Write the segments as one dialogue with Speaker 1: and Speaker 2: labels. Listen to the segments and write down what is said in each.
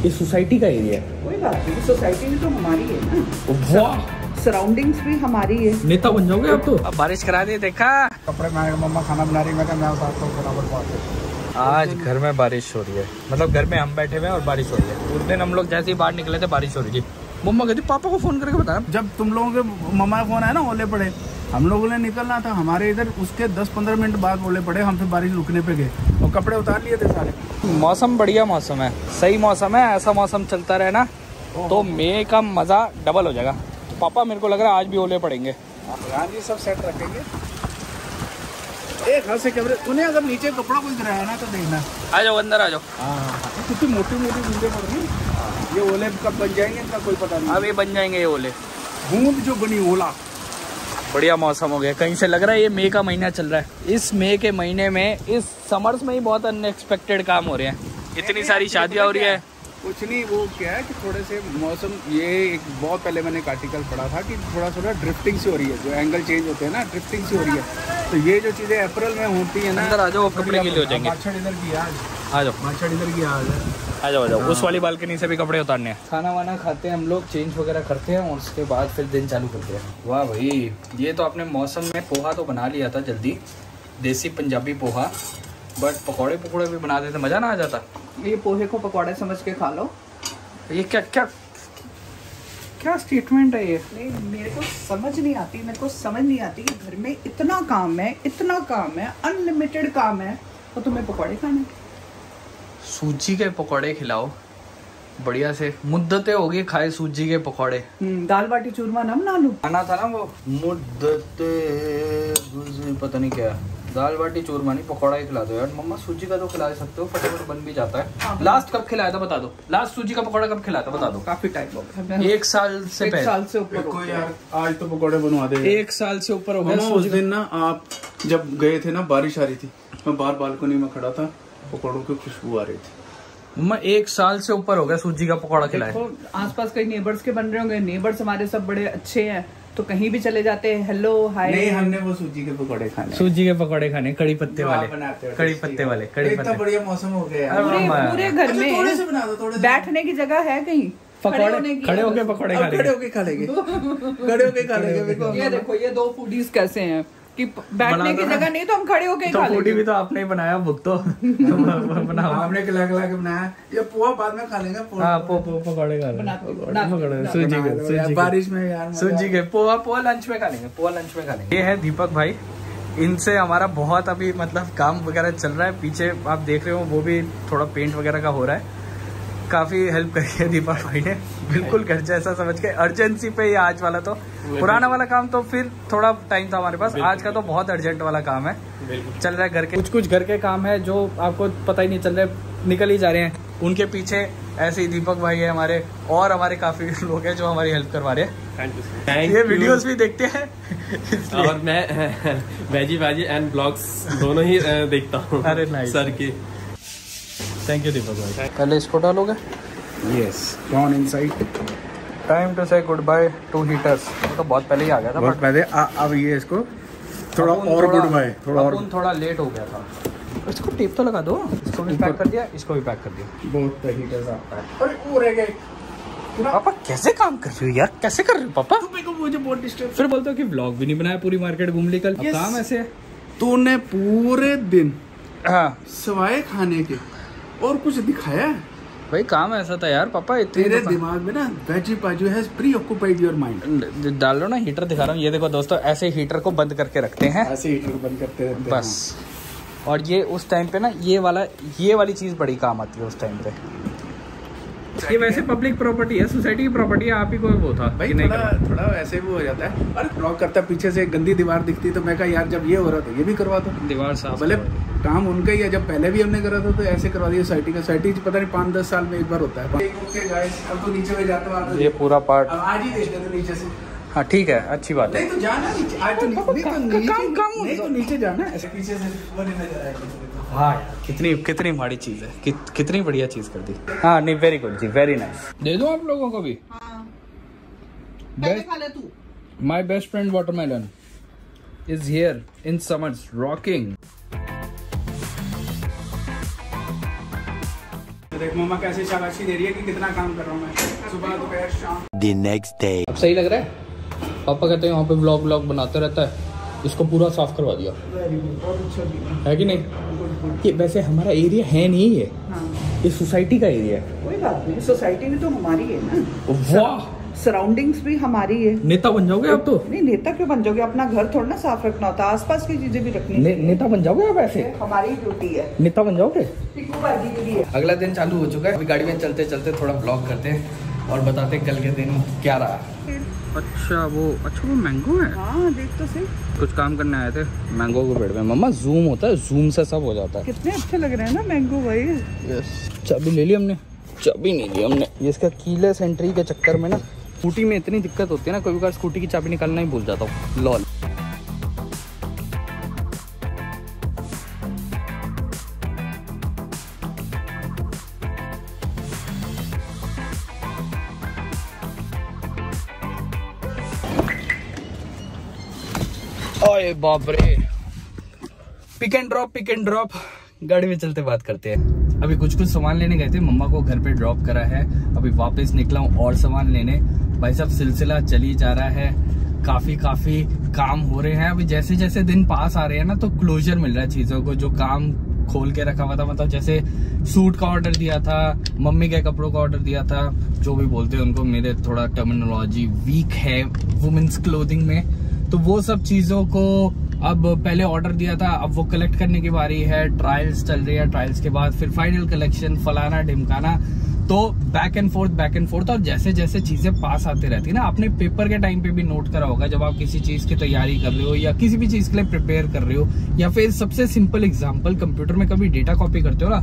Speaker 1: ये सोसाइटी का एरिया है।
Speaker 2: कोई बात नहीं, सोसाइटी भी तो हमारी है ना।
Speaker 1: वाह,
Speaker 2: सराउंडिंग्स भी हमारी है।
Speaker 1: नेता बन जाओगे आप तो। अब बारिश करा दी, देखा
Speaker 3: कपड़े में मम्मा खाना बना रही, मैं उतारता हूँ बराबर बात।
Speaker 1: आज घर में बारिश हो रही है, मतलब घर में हम बैठे हुए हैं और बारिश हो रही है। उस दिन हम लोग जैसे ही बाहर निकले थे बारिश हो रही थी। मम्मा कहती पापा को फोन करके बताया।
Speaker 3: जब तुम लोगों के मम्मा का फोन आया ना ओले पड़े, हम लोगों ने निकलना था हमारे इधर, उसके 10-15 मिनट बाद ओले पड़े, हम फिर बारिश रुकने पे गए और कपड़े उतार लिए थे सारे।
Speaker 1: मौसम बढ़िया मौसम है, सही मौसम है। ऐसा मौसम चलता रहे ना तो मई का मजा डबल हो जाएगा। पापा मेरे को लग रहा है आज भी ओले पड़ेंगे।
Speaker 3: हाँ जी, सब सेट रखेंगे। एक हाथ से कैमरे, उन्हें अगर नीचे कपड़ा कोई गिराया ना तो देखना।
Speaker 1: आ जाओ अंदर आ जाओ।
Speaker 3: हाँ, कितनी मोटी मोटी बूंदे पड़ रही, ये ओले कब बन जाएंगे इनका कोई पता नहीं।
Speaker 1: अभी बन जाएंगे ये ओले।
Speaker 3: बूंद जो बनी ओला।
Speaker 1: बढ़िया मौसम हो गया, कहीं से लग रहा है ये मई का महीना चल रहा है। इस मई के महीने में, इस समर्स में ही बहुत अनएक्सपेक्टेड काम हो रहे हैं। इतनी सारी शादियां हो रही है।
Speaker 3: कुछ नहीं, वो क्या है कि थोड़े से मौसम, ये एक बहुत पहले मैंने एक आर्टिकल पढ़ा था कि थोड़ा ड्रिफ्टिंग सी हो रही है, जो एंगल चेंज होते हैं ना, ड्रिफ्टिंग सी हो रही है। तो ये जो चीज़ें अप्रैल में होती है ना।
Speaker 1: अंदर आ जाओ, कपड़े गीले हो जाएंगे।
Speaker 3: माछड़ इधर की आज,
Speaker 1: आ जाओ
Speaker 3: माछड़ इधर की आज है।
Speaker 1: आ जाओ आ जाओ, उस वाली बालकनी से भी कपड़े उतारने हैं। खाना वाना खाते हैं हम लोग, चेंज वगैरह करते हैं और उसके बाद फिर दिन चालू करते हैं। वाह भाई, ये तो आपने मौसम में पोहा तो बना लिया था जल्दी, देसी पंजाबी पोहा, बट पकौड़े पकौड़े भी बना देते, मज़ा ना आ जाता।
Speaker 2: ये पोहे को पकौड़े समझ के खा लो।
Speaker 1: ये क्या क्या क्या स्टेटमेंट है ये?
Speaker 2: नहीं, मेरे को समझ नहीं आती, घर में इतना काम है, अनलिमिटेड काम है, तो तुम्हें पकौड़े खाने।
Speaker 1: सूजी के पकौड़े खिलाओ बढ़िया से, मुद्दतें होगी खाए सूजी के पकौड़े।
Speaker 2: दाल बाटी चूरमा ना बना लूं।
Speaker 1: खाना था ना वो मुद्दते, पता नहीं क्या, दाल बाटी चूरमा नहीं, पकौड़ा ही खिला दो यार। मम्मा सूजी का तो खिला सकते हो, फटाफट बन भी जाता है। लास्ट कब खिलाया था बता दो, लास्ट सूजी का पकौड़ा कब खिलाया था बता दो।
Speaker 2: काफी टाइम हो गया,
Speaker 1: 1 साल से पहले।
Speaker 2: 1 साल से ऊपर हो गया
Speaker 3: यार। आज तो पकौड़े बनवा दे।
Speaker 1: 1 साल से ऊपर हो गया।
Speaker 3: उस दिन ना आप जब गए थे ना, बारिश आ रही थी, मैं बाहर बालकनी में खड़ा था, पकौड़ों की खुशबू आ रही थी।
Speaker 1: मैं 1 साल से ऊपर हो गया सूजी का पकौड़ा खिलाया।
Speaker 2: आसपास कई नेबर्स के बन रहे होंगे, नेबर्स हमारे सब बड़े अच्छे हैं, तो कहीं भी चले जाते हैं, हेलो हाय।
Speaker 3: नहीं, हमने वो सूजी के पकौड़े खाने,
Speaker 1: सूजी के पकौड़े खाने, कड़ी पत्ते वाले,
Speaker 3: कड़ी पत्ते वाले। इतना बढ़िया मौसम हो गया
Speaker 2: पूरे घर में।
Speaker 3: थोड़े से बना दो, थोड़े
Speaker 2: बैठने की जगह है कहीं,
Speaker 1: पकौड़े खड़े होके पकौड़े खा
Speaker 3: खड़े होके खा लेंगे, खड़े होके खा लेंगे।
Speaker 2: ये देखो, ये 2 फूडीज कैसे हैं कि बैठने की जगह नहीं तो हम खड़े होके खा लेंगे।
Speaker 1: भी तो आपने ही बनाया, बुक तो बनाओ।
Speaker 3: आपने खिला खिला के बनाया, ये पोहा बाद में खा लेंगे।
Speaker 1: पकौड़े खा लेंगे सूजी के,
Speaker 3: बारिश में यार
Speaker 1: सूजी के पोहा लंच में खा लेंगे। ये है दीपक भाई, इनसे हमारा बहुत अभी मतलब काम वगैरह चल रहा है। पीछे आप देख रहे हो वो भी थोड़ा पेंट वगैरह का हो रहा है। काफी हेल्प करी है दीपक भाई ने, बिल्कुल घर जैसा समझ के। अर्जेंसी पे ही आज वाला, तो पुराना वाला काम तो फिर थोड़ा टाइम था हमारे पास, आज का तो बहुत अर्जेंट वाला काम है। चल रहा है घर के कुछ घर के काम है जो आपको पता ही नहीं चल रहे, निकल ही जा रहे हैं। उनके पीछे ऐसे ही दीपक भाई है हमारे, और हमारे काफी लोग हैं जो हमारी हेल्प करवा रहे हैं। ये वीडियोस भी देखते हैं
Speaker 4: और मैं वेजी भाजी एंड ब्लॉग्स दोनों ही देखता हूँ।
Speaker 1: अरे नाइस
Speaker 4: सर की,
Speaker 1: थैंक यू दीपक भाई। पहले इसको डालोगे?
Speaker 3: Yes, gone inside.
Speaker 1: Time to say goodbye to heaters. वो तो बहुत पहले ही आ गया था,
Speaker 3: बहुत पहले। अब ये इसको थोड़ा और गुड बाय,
Speaker 1: थोड़ा लेट हो गया था। इसको टेप तो लगा दो। इसको भी पैक कर दिया, इसको भी पैक कर दिया।
Speaker 3: बहुत हीटर्स आता है। अरे वो रह गए।
Speaker 1: पापा कैसे काम कर रहे हो यार, कैसे कर रहे हो पापा?
Speaker 3: मुझे बहुत डिस्टर्ब।
Speaker 1: फिर बोलते हो कि व्लॉग भी नहीं बनाया, पूरी मार्केट घूम ली कल। काम ऐसे है।
Speaker 3: तूने पूरे दिन
Speaker 1: हाँ
Speaker 3: सवाए खाने के और कुछ दिखाया है?
Speaker 1: भाई काम ऐसा था यार पापा।
Speaker 3: तेरे दिमाग में ना वेजी पाजू हैज प्रीऑक्युपाइड योर माइंड।
Speaker 1: डाल लो ना, हीटर दिखा रहा हूँ। ये देखो दोस्तों, ऐसे हीटर को बंद करके रखते हैं,
Speaker 3: ऐसे हीटर बंद करते रहते हैं
Speaker 1: बस। और ये उस टाइम पे ना ये वाली चीज बड़ी काम आती है उस टाइम पे। ये वैसे पब्लिक प्रॉपर्टी है, सोसाइटी की प्रॉपर्टी है। आप ही को वो था
Speaker 3: भाई,
Speaker 1: नहीं
Speaker 3: थोड़ा वैसे भी हो जाता है। अरे ब्लॉक करता पीछे से गंदी दीवार दिखती, तो मैं कहा यार जब ये हो रहा था ये भी करवा दो।
Speaker 1: दीवार साफ,
Speaker 3: भले काम उनका ही है, जब पहले भी हमने करा था तो ऐसे करवा दिया। सोसाइटी पता नहीं 5-10 साल में एक बार होता है। अब तो नीचे में जाता हूँ,
Speaker 1: ये पूरा पार्ट
Speaker 3: आज ही देख लेते नीचे से।
Speaker 1: हाँ ठीक है, अच्छी बात है।
Speaker 3: नहीं तो जाना नीचे, आज तो नहीं तो नीचे जाना ऐसे पीछे से वो नहीं नजर आएगा।
Speaker 1: हाँ यार, कितनी माड़ी चीज है, कितनी बढ़िया चीज कर दी। हाँ नहीं, वेरी गुड जी, वेरी नाइस। दे दो आप लोगों को भी। My best friend watermelon is here in summers rocking.
Speaker 3: देखो मम्मा कैसे शाबाशी दे रही है कि कितना काम कर रहा हूँ मैं, सुबह दोपहर शाम।
Speaker 5: The next day.
Speaker 1: अब सही लग रहा है? पापा कहते हैं यहाँ पे व्लॉग बनाते रहता है, इसको पूरा साफ करवा दिया।
Speaker 2: बहुत अच्छा
Speaker 1: है कि नहीं? ये वैसे हमारा एरिया है नहीं, ये ये सोसाइटी का एरिया है।
Speaker 2: कोई बात नहीं, सोसाइटी भी तो हमारी है ना।
Speaker 1: वाह,
Speaker 2: सराउंडिंग्स भी हमारी है।
Speaker 1: नेता बन जाओगे आप तो।
Speaker 2: नहीं, नेता क्यों बन जाओगे, अपना घर थोड़ा ना साफ रखना होता, आसपास की चीजें भी रखनी।
Speaker 1: नेता बन जाओगे आप ऐसे?
Speaker 2: हमारी ड्यूटी है।
Speaker 1: नेता बन जाओगे?
Speaker 2: टिक्कू भाजी के लिए।
Speaker 1: अगला दिन चालू हो चुका है, अभी गाड़ी में चलते चलते थोड़ा ब्लॉग करते हैं और बताते हैं कल के दिन क्या रहा। अच्छा वो मैंगो है।
Speaker 2: हाँ देख तो सही,
Speaker 1: कुछ काम करने आए थे मैंगो के पेड़ में। मम्मा जूम होता है, जूम से सब हो जाता है।
Speaker 2: कितने अच्छे लग रहे हैं ना मैंगो भाई।
Speaker 1: यस, चाबी ले ली हमने? चाबी नहीं ली हमने, ये इसका कीलेस एंट्री के चक्कर में ना स्कूटी में इतनी दिक्कत होती है ना, कभी बार स्कूटी की चाबी निकालना ही भूल जाता हूँ। लॉल। ओए बाप रे, पिक एंड ड्रॉप। गाड़ी में चलते बात करते हैं। अभी कुछ सामान लेने गए थे, मम्मा को घर पे ड्रॉप करा है, अभी वापस निकला हूँ और सामान लेने। भाई साहब सिलसिला चली जा रहा है, काफी काम हो रहे हैं। अभी जैसे जैसे दिन पास आ रहे हैं ना, तो क्लोजर मिल रहा है चीजों को। जो काम खोल के रखा हुआ था, मतलब जैसे सूट का ऑर्डर दिया था, मम्मी के कपड़ों का ऑर्डर दिया था, जो भी बोलते हैं उनको, मेरे थोड़ा टर्मिनोलॉजी वीक है वुमेन्स क्लोथिंग में, तो वो सब चीजों को अब पहले ऑर्डर दिया था, अब वो कलेक्ट करने की बारी है। ट्रायल्स चल रही है, ट्रायल्स के बाद फिर फाइनल कलेक्शन, फलाना ढिमकाना, तो बैक एंड फोर्थ। और जैसे जैसे चीजें पास आती रहती है ना, आपने पेपर के टाइम पे भी नोट करा होगा, जब आप किसी चीज की तैयारी कर रहे हो या किसी भी चीज के लिए प्रिपेयर कर रहे हो, या फिर सबसे सिंपल एग्जांपल, कंप्यूटर में कभी डेटा कॉपी करते हो ना,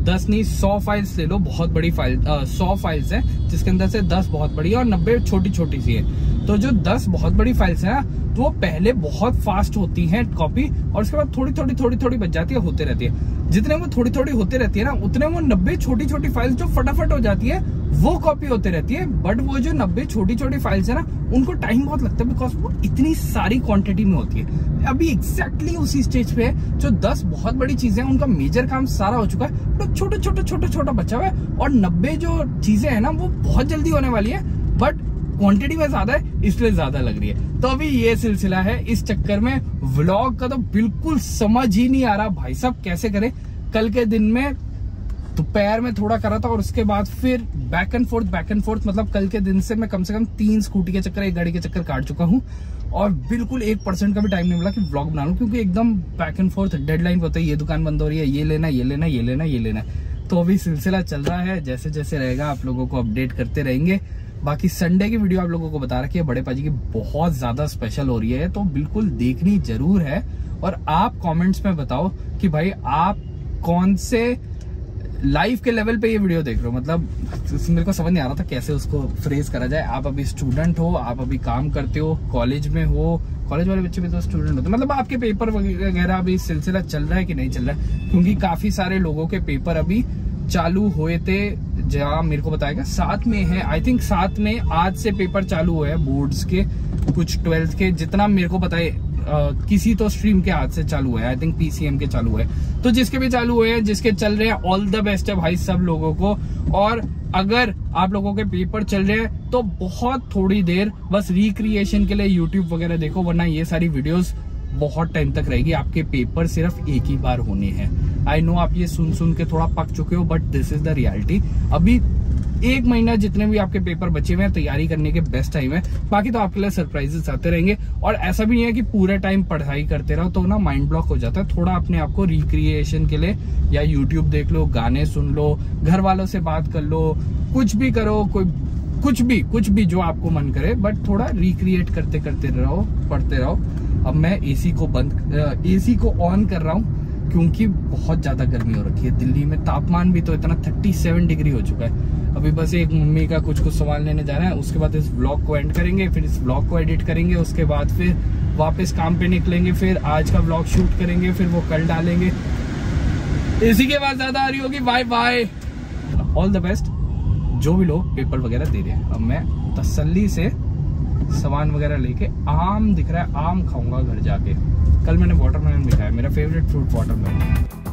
Speaker 1: 10 नहीं 100 फाइल्स ले लो, बहुत बड़ी फाइल 100 फाइल्स है, जिसके अंदर से 10 बहुत बड़ी है और 90 छोटी छोटी सी है। तो जो 10 बहुत बड़ी फाइल्स है ना, तो वो पहले बहुत फास्ट होती हैं कॉपी, और उसके बाद थोड़ी बच जाती है, होते रहती है। जितने वो थोड़ी होती रहती है ना, उतने वो 90 छोटी फाइल्स जो फटाफट हो जाती है, वो कॉपी होते रहती है। बट वो जो 90 छोटी फाइल्स है ना, उनको टाइम बहुत लगता है, बिकॉज वो इतनी सारी क्वांटिटी में होती है। अभी एग्जैक्टली उसी स्टेज पे है, जो 10 बहुत बड़ी चीजें हैं, उनका मेजर काम सारा हो चुका है, तो छोटा बचा हुआ है, और 90 जो चीजें हैं ना, वो बहुत जल्दी होने वाली है, बट क्वांटिटी में ज्यादा है, इसलिए ज्यादा लग रही है। तो अभी ये सिलसिला है, इस चक्कर में व्लॉग का तो बिल्कुल समझ ही नहीं आ रहा भाई साहब कैसे करें। कल के दिन में दोपहर में थोड़ा करा था, और उसके बाद फिर बैक एंड फोर्थ, मतलब कल के दिन से मैं कम से कम 3 स्कूटी के चक्कर, 1 गाड़ी के चक्कर काट चुका हूँ, और बिल्कुल 1% का भी टाइम नहीं मिला कि व्लॉग बना लूं, क्योंकि एकदम बैक एंड फोर्थ डेडलाइन होता है, ये दुकान बंद हो रही है, ये लेना। तो अभी सिलसिला चल रहा है, जैसे जैसे रहेगा आप लोगों को अपडेट करते रहेंगे। बाकी संडे की वीडियो आप लोगों को बता रखी है, बड़े पाजी की बहुत ज्यादा स्पेशल हो रही है, तो बिल्कुल देखनी जरूर है। और आप कमेंट्स में बताओ कि भाई आप कौन से लाइफ के लेवल पे ये वीडियो देख रहे हो, मतलब मेरे को समझ नहीं आ रहा था कैसे उसको फ्रेज करा जाए। आप अभी स्टूडेंट हो, आप अभी काम करते हो, कॉलेज में हो, कॉलेज वाले बच्चे भी तो स्टूडेंट होते हैं, मतलब आपके पेपर वगैरह अभी सिलसिला चल रहा है कि नहीं चल रहा है, क्योंकि काफी सारे लोगों के पेपर अभी चालू हुए थे, जहाँ मेरे को बताएगा 7 में है, आई थिंक 7 में आज से पेपर चालू हुए हैं बोर्ड्स के, कुछ 12th के, जितना मेरे को पता है किसी तो स्ट्रीम के आज से चालू हुए, आई थिंक PCM के चालू हुए। तो जिसके भी चालू हुए हैं, जिसके चल रहे हैं, ऑल द बेस्ट है भाई सब लोगों को। और अगर आप लोगों के पेपर चल रहे हैं तो बहुत थोड़ी देर बस रिक्रिएशन के लिए यूट्यूब वगैरह देखो, वरना ये सारी वीडियोस बहुत टाइम तक रहेगी। आपके पेपर सिर्फ एक ही बार होने हैं। आई नो आप ये सुन के थोड़ा पक चुके हो, but this is the reality. अभी 1 महीना जितने भी आपके पेपर बचे हुए हैं, तैयारी करने के बेस्ट टाइम है। बाकी तो आपके लिए सरप्राइजेस आते रहेंगे, और ऐसा भी नहीं है कि पूरे टाइम पढ़ाई करते रहो, तो ना माइंड ब्लॉक हो जाता है। थोड़ा अपने आप को रिक्रिएशन के लिए या यूट्यूब देख लो, गाने सुन लो, घर वालों से बात कर लो, कुछ भी करो, कुछ भी जो आपको मन करे, बट थोड़ा रिक्रिएट करते रहो, पढ़ते रहो। अब मैं एसी को ऑन कर रहा हूँ, क्योंकि बहुत ज्यादा गर्मी हो रखी है दिल्ली में। तापमान भी तो इतना 37 डिग्री हो चुका है। अभी बस एक मम्मी का कुछ सामान लेने जा रहे हैं, उसके बाद इस व्लॉग को एंड करेंगे, फिर इस व्लॉग को एडिट करेंगे, उसके बाद फिर वापस काम पे निकलेंगे, फिर आज का व्लॉग शूट करेंगे, फिर वो कल डालेंगे। इसी के बाद ज्यादा आ रही होगी। बाय, ऑल द बेस्ट जो भी लोग पेपर वगैरह दे रहे हैं। अब मैं तसल्ली से सामान वगैरह लेके, आम दिख रहा है, आम खाऊंगा घर जाके। कल मैंने वाटरमेलन भी खाया, मेरा फेवरेट फ्रूट वाटरमेलन।